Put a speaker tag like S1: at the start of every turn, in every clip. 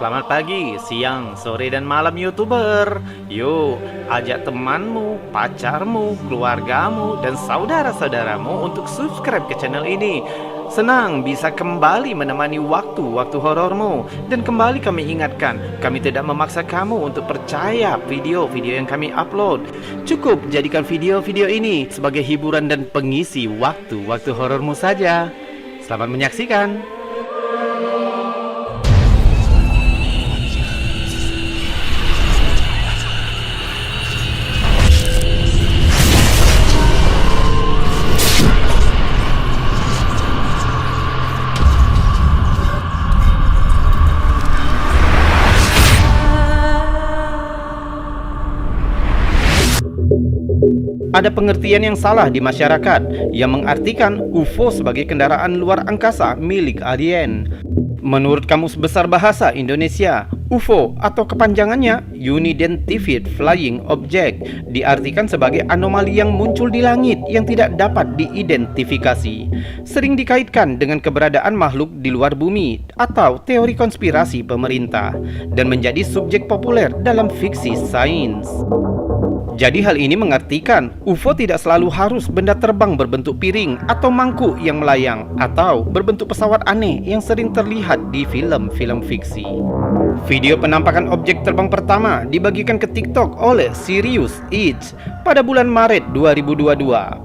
S1: Selamat pagi, siang, sore, dan malam YouTuber. Yuk, ajak temanmu, pacarmu, keluargamu, dan saudara-saudaramu untuk subscribe ke channel ini. Senang bisa kembali menemani waktu-waktu horormu. Dan kembali kami ingatkan, kami tidak memaksa kamu untuk percaya video-video yang kami upload. Cukup jadikan video-video ini sebagai hiburan dan pengisi waktu-waktu horormu saja. Selamat menyaksikan. Ada pengertian yang salah di masyarakat yang mengartikan UFO sebagai kendaraan luar angkasa milik alien. Menurut Kamus Besar Bahasa Indonesia, UFO atau kepanjangannya Unidentified Flying Object diartikan sebagai anomali yang muncul di langit yang tidak dapat diidentifikasi. Sering dikaitkan dengan keberadaan makhluk di luar bumi atau teori konspirasi pemerintah dan menjadi subjek populer dalam fiksi sains. Jadi hal ini mengartikan UFO tidak selalu harus benda terbang berbentuk piring atau mangkuk yang melayang atau berbentuk pesawat aneh yang sering terlihat di film-film fiksi. Video penampakan objek terbang pertama dibagikan ke TikTok oleh Sirius H pada bulan Maret 2022.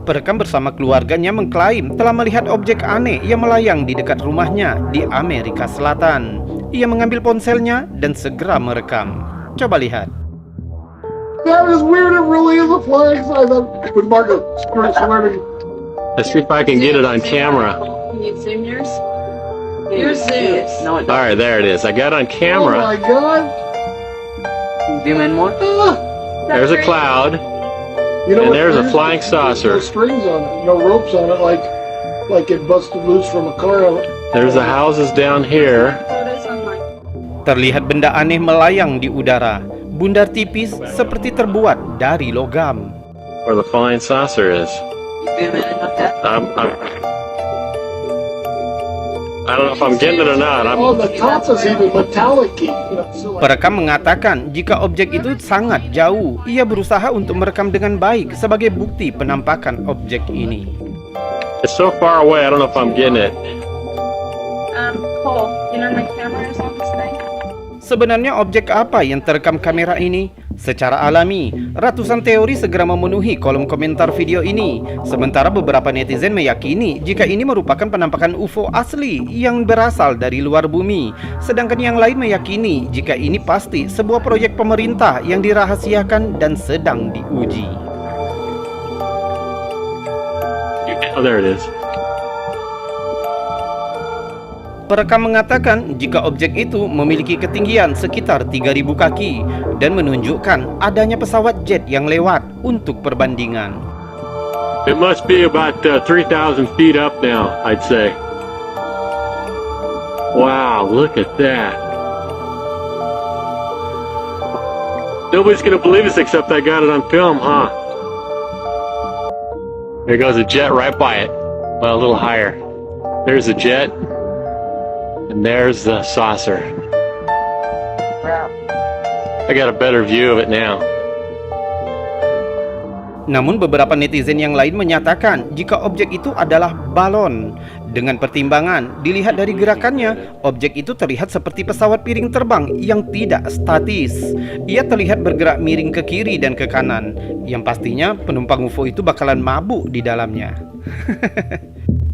S1: Perekam bersama keluarganya mengklaim telah melihat objek aneh yang melayang di dekat rumahnya di Amerika Selatan. Ia mengambil ponselnya dan segera merekam. Coba lihat.
S2: That was weird. It really is a flying sign. With Margaret swearing.
S3: Let's see if I can get it on camera.
S4: Can you zoom yours? Yours zooms. No, it
S3: All right, there it is. I got it on
S2: Oh
S3: camera.
S2: my god.
S4: Zoom in more.
S3: There's a cloud.
S2: You know
S3: And
S2: what?
S3: there's a flying saucer.
S2: No strings on it. No ropes on it. Like it busted loose from a car.
S3: There's the houses down here.
S4: Photos on my.
S1: Terlihat benda aneh melayang di udara. Bundar tipis seperti terbuat dari logam.
S3: Where the flying saucer is.
S4: Zoom in with that.
S3: I don't know if I'm getting it or not.
S2: Oh, the top is even metallic-y.
S1: Perekam mengatakan jika objek itu sangat jauh, ia berusaha untuk merekam dengan baik sebagai bukti penampakan objek ini.
S3: It's so far away. I don't know if I'm getting it.
S4: Cole, you know my camera is on this thing.
S1: Sebenarnya objek apa yang terekam kamera ini? Secara alami, ratusan teori segera memenuhi kolom komentar video ini. Sementara beberapa netizen meyakini jika ini merupakan penampakan UFO asli yang berasal dari luar bumi. Sedangkan yang lain meyakini jika ini pasti sebuah proyek pemerintah yang dirahasiakan dan sedang diuji.
S3: Oh, there it is.
S1: Perekam mengatakan jika objek itu memiliki ketinggian sekitar 3.000 kaki dan menunjukkan adanya pesawat jet yang lewat untuk perbandingan.
S3: It must be about 3,000 feet up now, I'd say. Wow, look at that. Nobody's gonna believe this except I got it on film, huh? There goes a jet right by it. Well, a little higher. There's a jet. And there's the saucer. I got a better view of it now.
S1: Namun beberapa netizen yang lain menyatakan jika objek itu adalah balon. Dengan pertimbangan, dilihat dari gerakannya, objek itu terlihat seperti pesawat piring terbang yang tidak statis. Ia terlihat bergerak miring ke kiri dan ke kanan. Yang pastinya penumpang UFO itu bakalan mabuk di dalamnya.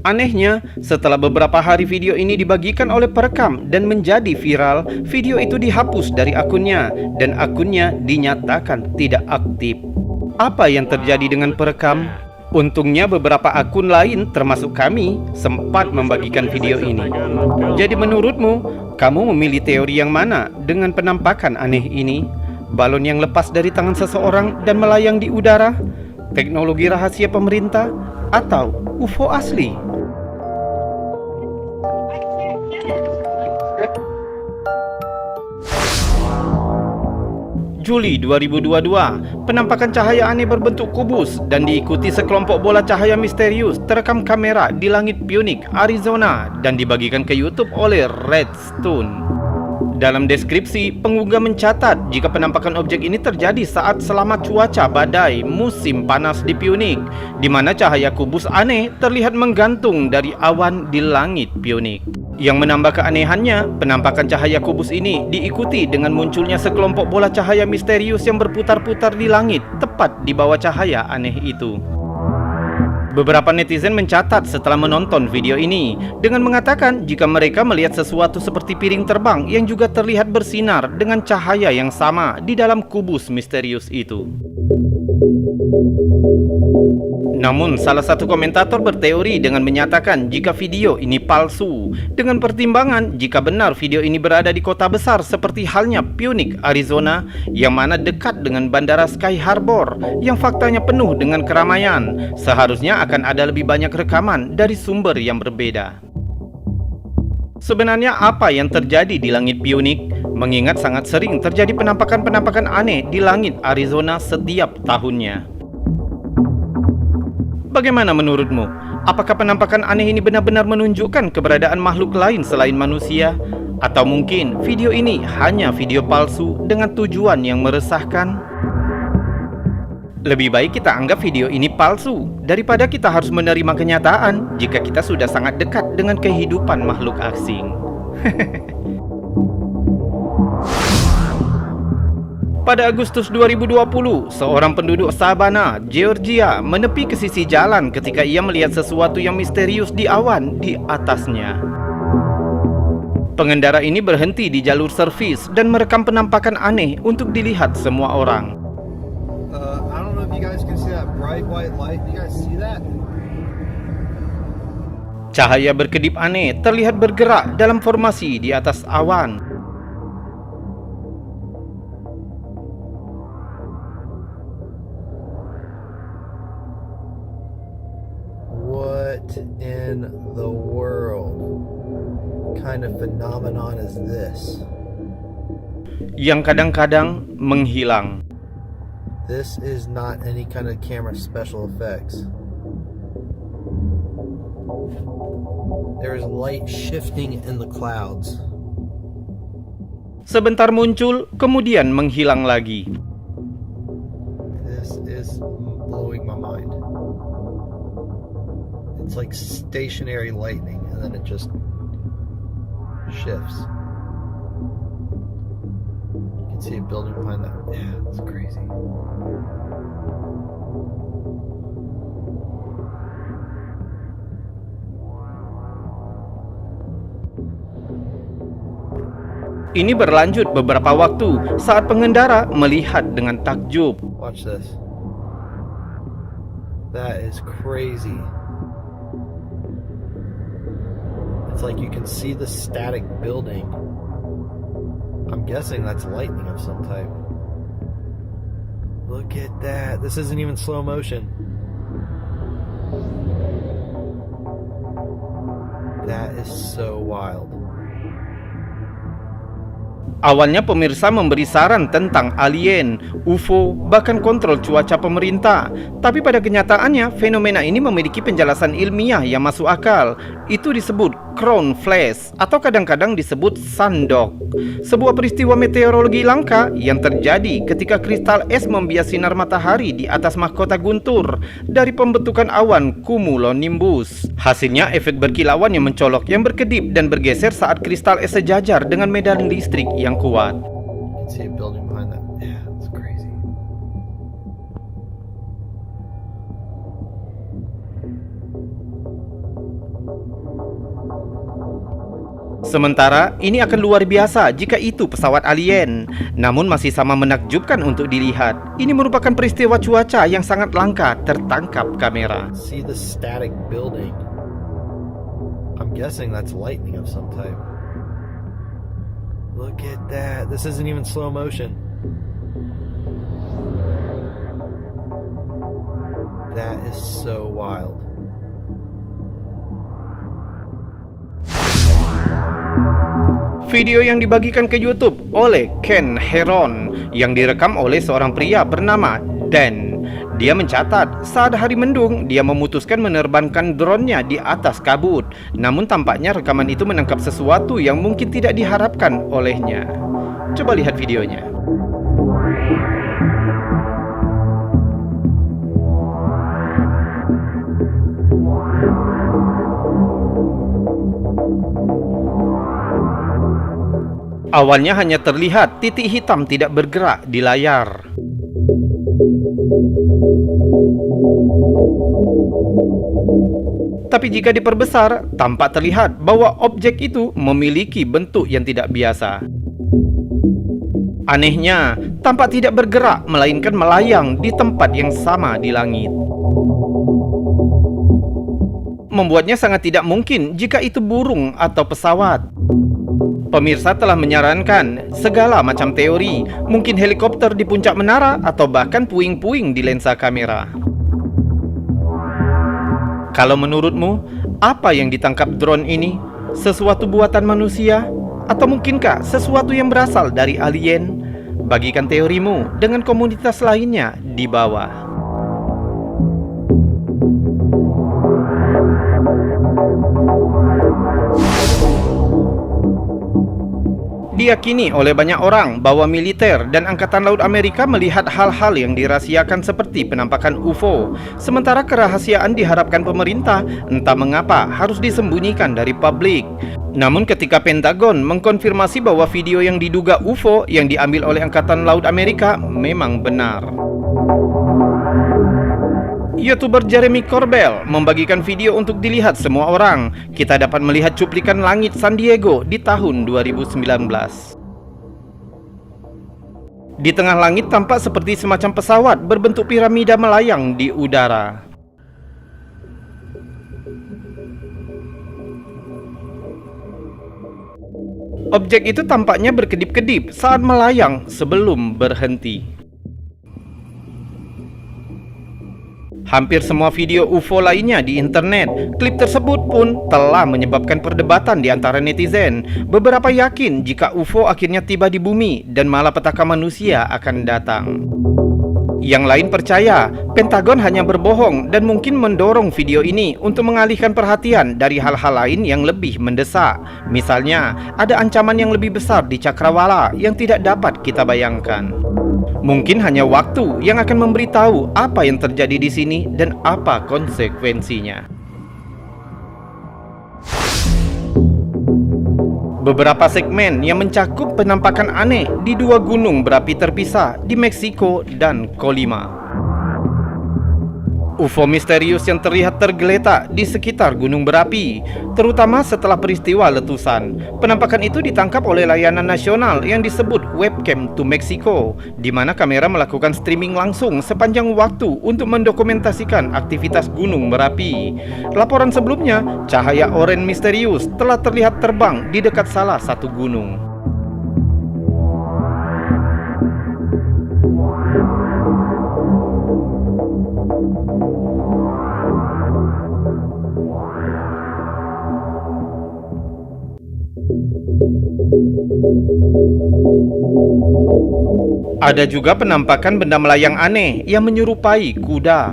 S1: Anehnya, setelah beberapa hari video ini dibagikan oleh perekam dan menjadi viral, video itu dihapus dari akunnya dan akunnya dinyatakan tidak aktif. Apa yang terjadi dengan perekam? Untungnya beberapa akun lain termasuk kami sempat membagikan video ini. Jadi menurutmu, kamu memilih teori yang mana dengan penampakan aneh ini? Balon yang lepas dari tangan seseorang dan melayang di udara? Teknologi rahasia pemerintah? Atau UFO asli? Juli 2022, penampakan cahaya aneh berbentuk kubus dan diikuti sekelompok bola cahaya misterius terekam kamera di langit Phoenix, Arizona dan dibagikan ke YouTube oleh Redstone. Dalam deskripsi, pengunggah mencatat jika penampakan objek ini terjadi saat selama cuaca badai musim panas di Punic, di mana cahaya kubus aneh terlihat menggantung dari awan di langit Punic. Yang menambah keanehannya, penampakan cahaya kubus ini diikuti dengan munculnya sekelompok bola cahaya misterius yang berputar-putar di langit tepat di bawah cahaya aneh itu. Beberapa netizen mencatat setelah menonton video ini dengan mengatakan jika mereka melihat sesuatu seperti piring terbang yang juga terlihat bersinar dengan cahaya yang sama di dalam kubus misterius itu. Namun, salah satu komentator berteori dengan menyatakan jika video ini palsu, dengan pertimbangan jika benar video ini berada di kota besar seperti halnya Punic, Arizona, yang mana dekat dengan bandara Sky Harbor, yang faktanya penuh dengan keramaian, seharusnya akan ada lebih banyak rekaman dari sumber yang berbeda. Sebenarnya apa yang terjadi di langit Punic? Mengingat sangat sering terjadi penampakan-penampakan aneh di langit Arizona setiap tahunnya. Bagaimana menurutmu? Apakah penampakan aneh ini benar-benar menunjukkan keberadaan makhluk lain selain manusia? Atau mungkin video ini hanya video palsu dengan tujuan yang meresahkan? Lebih baik kita anggap video ini palsu daripada kita harus menerima kenyataan jika kita sudah sangat dekat dengan kehidupan makhluk asing. Pada Agustus 2020, seorang penduduk Savannah, Georgia, menepi ke sisi jalan ketika ia melihat sesuatu yang misterius di awan di atasnya. Pengendara ini berhenti di jalur servis dan merekam penampakan aneh untuk dilihat semua orang.
S5: I don't know if you guys can see that bright white light. You guys see that?
S1: Cahaya berkedip aneh terlihat bergerak dalam formasi di atas awan.
S5: What in the world kind of phenomenon is this?
S1: Yang kadang-kadang menghilang.
S5: This is not any kind of camera special effects. There is light shifting in the clouds.
S1: Sebentar muncul, kemudian menghilang lagi.
S5: This is blowing my mind. It's like stationary lightning, and then it just shifts. You can see a building behind that. Yeah, it's crazy.
S1: Ini berlanjut beberapa waktu saat pengendara melihat dengan takjub.
S5: Watch this. That is crazy. It's like you can see the static building. I'm guessing that's lightning of some type. Look at that. This isn't even slow motion. That is so wild.
S1: Awalnya pemirsa memberi saran tentang alien, UFO, bahkan kontrol cuaca pemerintah. Tapi pada kenyataannya, fenomena ini memiliki penjelasan ilmiah yang masuk akal. Itu disebut crown flash atau kadang-kadang disebut sundog. Sebuah peristiwa meteorologi langka yang terjadi ketika kristal es membias sinar matahari di atas mahkota guntur dari pembentukan awan cumulonimbus. Hasilnya efek berkilauan yang mencolok yang berkedip dan bergeser saat kristal es sejajar dengan medan listrik yang kuat.
S5: You can see a building behind that. Yeah, it's crazy.
S1: Sementara ini akan luar biasa jika itu pesawat alien, namun masih sama menakjubkan untuk dilihat. Ini merupakan peristiwa cuaca yang sangat langka tertangkap kamera.
S5: See the static building. I'm guessing that's lightning of some type. Look at that. This isn't even slow motion. That is so wild.
S1: Video yang dibagikan ke YouTube oleh Ken Heron yang direkam oleh seorang pria bernama Dan. Dia mencatat, saat hari mendung, dia memutuskan menerbangkan drone-nya di atas kabut. Namun tampaknya rekaman itu menangkap sesuatu yang mungkin tidak diharapkan olehnya. Coba lihat videonya. Awalnya hanya terlihat titik hitam tidak bergerak di layar. Tapi jika diperbesar, tampak terlihat bahwa objek itu memiliki bentuk yang tidak biasa. Anehnya, tampak tidak bergerak melainkan melayang di tempat yang sama di langit. Membuatnya sangat tidak mungkin jika itu burung atau pesawat. Pemirsa telah menyarankan segala macam teori, mungkin helikopter di puncak menara atau bahkan puing-puing di lensa kamera. Kalau menurutmu, apa yang ditangkap drone ini? Sesuatu buatan manusia? Atau mungkinkah sesuatu yang berasal dari alien? Bagikan teorimu dengan komunitas lainnya di bawah. Diyakini oleh banyak orang bahwa militer dan Angkatan Laut Amerika melihat hal-hal yang dirahasiakan seperti penampakan UFO, sementara kerahasiaan diharapkan pemerintah entah mengapa harus disembunyikan dari publik. Namun ketika Pentagon mengkonfirmasi bahwa video yang diduga UFO yang diambil oleh Angkatan Laut Amerika memang benar. YouTuber Jeremy Corbell membagikan video untuk dilihat semua orang. Kita dapat melihat cuplikan langit San Diego di tahun 2019. Di tengah langit tampak seperti semacam pesawat berbentuk piramida melayang di udara. Objek itu tampaknya berkedip-kedip saat melayang sebelum berhenti. Hampir semua video UFO lainnya di internet, klip tersebut pun telah menyebabkan perdebatan di antara netizen. Beberapa yakin jika UFO akhirnya tiba di bumi dan malapetaka manusia akan datang. Yang lain percaya Pentagon hanya berbohong dan mungkin mendorong video ini untuk mengalihkan perhatian dari hal-hal lain yang lebih mendesak. Misalnya, ada ancaman yang lebih besar di Cakrawala yang tidak dapat kita bayangkan. Mungkin hanya waktu yang akan memberitahu apa yang terjadi di sini dan apa konsekuensinya. Beberapa segmen yang mencakup penampakan aneh di dua gunung berapi terpisah di Meksiko dan Colima. UFO misterius yang terlihat tergeletak di sekitar gunung berapi, terutama setelah peristiwa letusan. Penampakan itu ditangkap oleh layanan nasional yang disebut Webcam to Mexico, di mana kamera melakukan streaming langsung sepanjang waktu untuk mendokumentasikan aktivitas gunung berapi. Laporan sebelumnya, cahaya oranye misterius telah terlihat terbang di dekat salah satu gunung. Ada juga penampakan benda melayang aneh yang menyerupai kuda.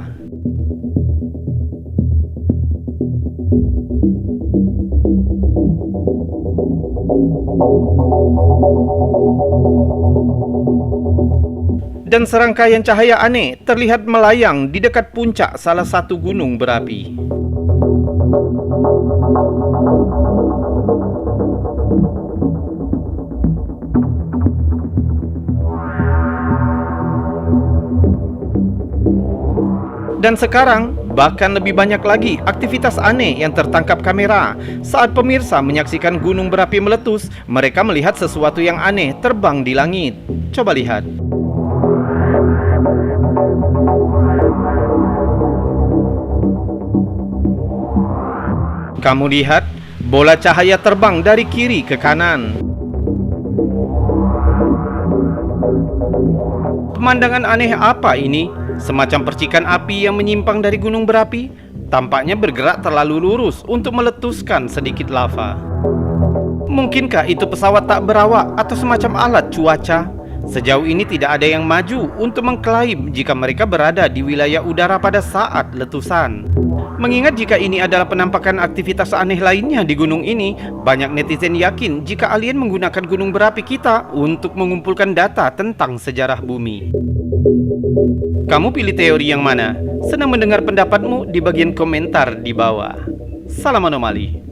S1: Dan serangkaian cahaya aneh terlihat melayang di dekat puncak salah satu gunung berapi. Dan sekarang, bahkan lebih banyak lagi aktivitas aneh yang tertangkap kamera. Saat pemirsa menyaksikan gunung berapi meletus, mereka melihat sesuatu yang aneh terbang di langit. Coba lihat. Kamu lihat, bola cahaya terbang dari kiri ke kanan. Pemandangan aneh apa ini? Semacam percikan api yang menyimpang dari gunung berapi, tampaknya bergerak terlalu lurus untuk meletuskan sedikit lava. Mungkinkah itu pesawat tak berawak atau semacam alat cuaca? Sejauh ini tidak ada yang maju untuk mengklaim jika mereka berada di wilayah udara pada saat letusan. Mengingat jika ini adalah penampakan aktivitas aneh lainnya di gunung ini, banyak netizen yakin jika alien menggunakan gunung berapi kita untuk mengumpulkan data tentang sejarah bumi. Kamu pilih teori yang mana? Senang mendengar pendapatmu di bagian komentar di bawah. Salam anomali.